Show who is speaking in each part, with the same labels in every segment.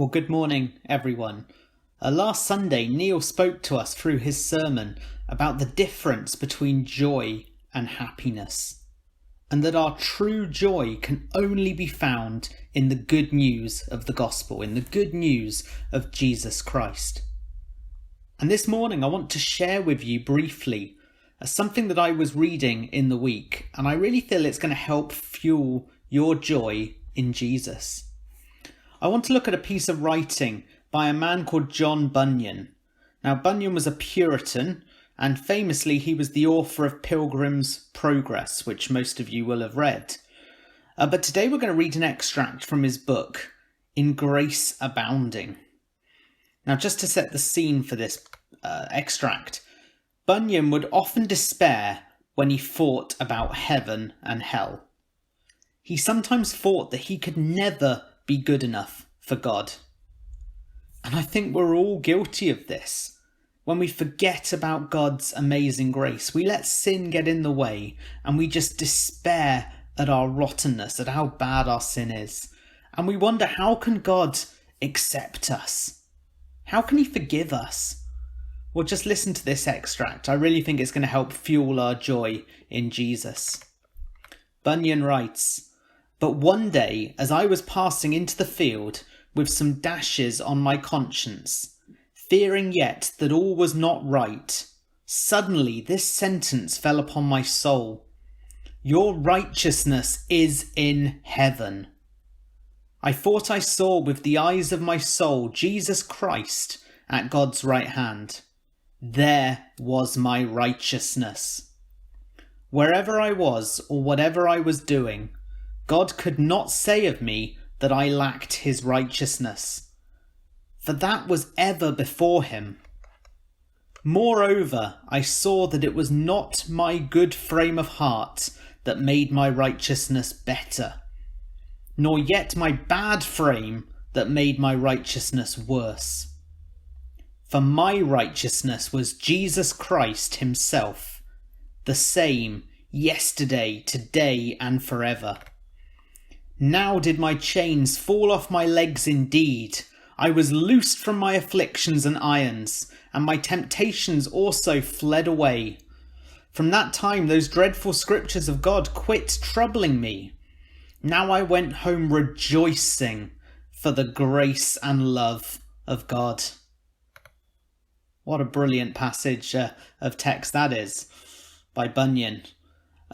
Speaker 1: Well, good morning, everyone. Last Sunday, Neil spoke to us through his sermon about the difference between joy and happiness, and that our true joy can only be found in the good news of the gospel, in the good news of Jesus Christ. And this morning, I want to share with you briefly something that I was reading in the week, and I really feel it's going to help fuel your joy in Jesus. I want to look at a piece of writing by a man called John Bunyan. Now, Bunyan was a Puritan, and famously he was the author of Pilgrim's Progress, which most of you will have read. But today we're going to read an extract from his book, In Grace Abounding. Now, just to set the scene for this extract, Bunyan would often despair when he thought about heaven and hell. He sometimes thought that he could never be good enough for God. And I think we're all guilty of this. When we forget about God's amazing grace, we let sin get in the way and we just despair at our rottenness, at how bad our sin is. And we wonder, how can God accept us? How can he forgive us? Well, just listen to this extract. I really think it's going to help fuel our joy in Jesus. Bunyan writes, "But one day, as I was passing into the field with some dashes on my conscience, fearing yet that all was not right, suddenly this sentence fell upon my soul: Your righteousness is in heaven. I thought I saw with the eyes of my soul Jesus Christ at God's right hand. There was my righteousness. Wherever I was or whatever I was doing, God could not say of me that I lacked his righteousness, for that was ever before him. Moreover, I saw that it was not my good frame of heart that made my righteousness better, nor yet my bad frame that made my righteousness worse. For my righteousness was Jesus Christ himself, the same yesterday, today, and forever. Now did my chains fall off my legs indeed. I was loosed from my afflictions and irons, and my temptations also fled away. From that time those dreadful scriptures of God quit troubling me. Now I went home rejoicing for the grace and love of God." What a brilliant passage of text that is by Bunyan.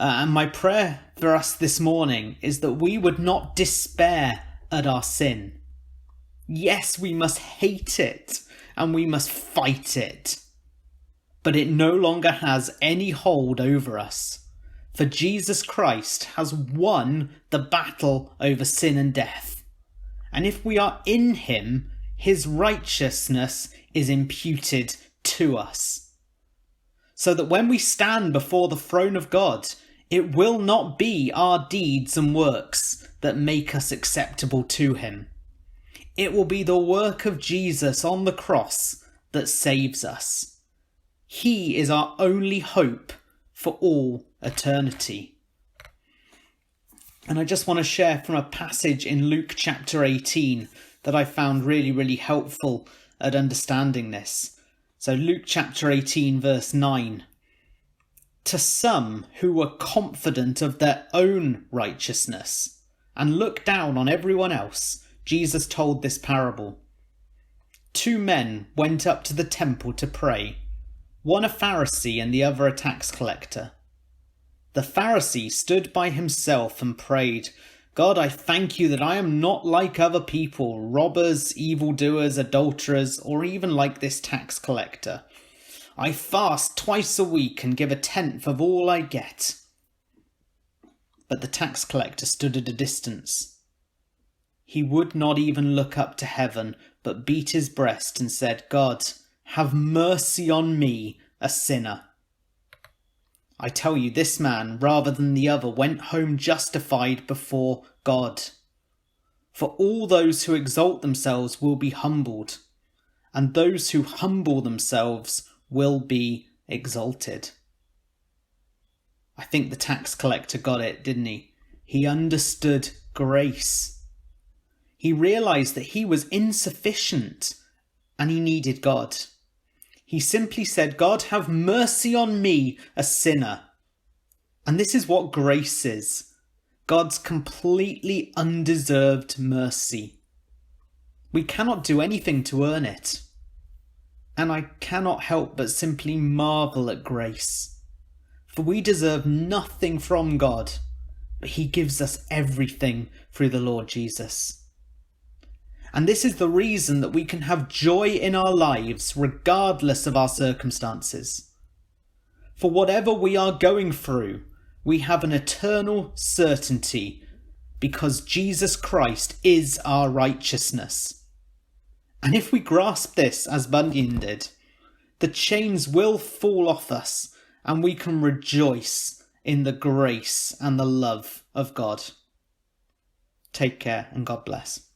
Speaker 1: And my prayer for us this morning is that we would not despair at our sin. Yes, we must hate it and we must fight it, but it no longer has any hold over us. For Jesus Christ has won the battle over sin and death. And if we are in him, his righteousness is imputed to us. So that when we stand before the throne of God, it will not be our deeds and works that make us acceptable to him. It will be the work of Jesus on the cross that saves us. He is our only hope for all eternity. And I just want to share from a passage in Luke chapter 18 that I found really helpful at understanding this. So Luke chapter 18 verse 9. "To some who were confident of their own righteousness and looked down on everyone else, Jesus told this parable. 2 men went up to the temple to pray, one a Pharisee and the other a tax collector. The Pharisee stood by himself and prayed, 'God, I thank you that I am not like other people, robbers, evildoers, adulterers, or even like this tax collector. I fast twice a week and give 1/10 of all I get.' But the tax collector stood at a distance. He would not even look up to heaven, but beat his breast and said, 'God, have mercy on me, a sinner.' I tell you, this man, rather than the other, went home justified before God. For all those who exalt themselves will be humbled, and those who humble themselves will be exalted." I think the tax collector got it, didn't he? He understood grace. He realised that he was insufficient and he needed God. He simply said, God, have mercy on me, a sinner. And this is what grace is. God's completely undeserved mercy. We cannot do anything to earn it. And I cannot help but simply marvel at grace. For we deserve nothing from God, but he gives us everything through the Lord Jesus. And this is the reason that we can have joy in our lives regardless of our circumstances. For whatever we are going through, we have an eternal certainty because Jesus Christ is our righteousness. And if we grasp this as Bunyan did, the chains will fall off us and we can rejoice in the grace and the love of God. Take care and God bless.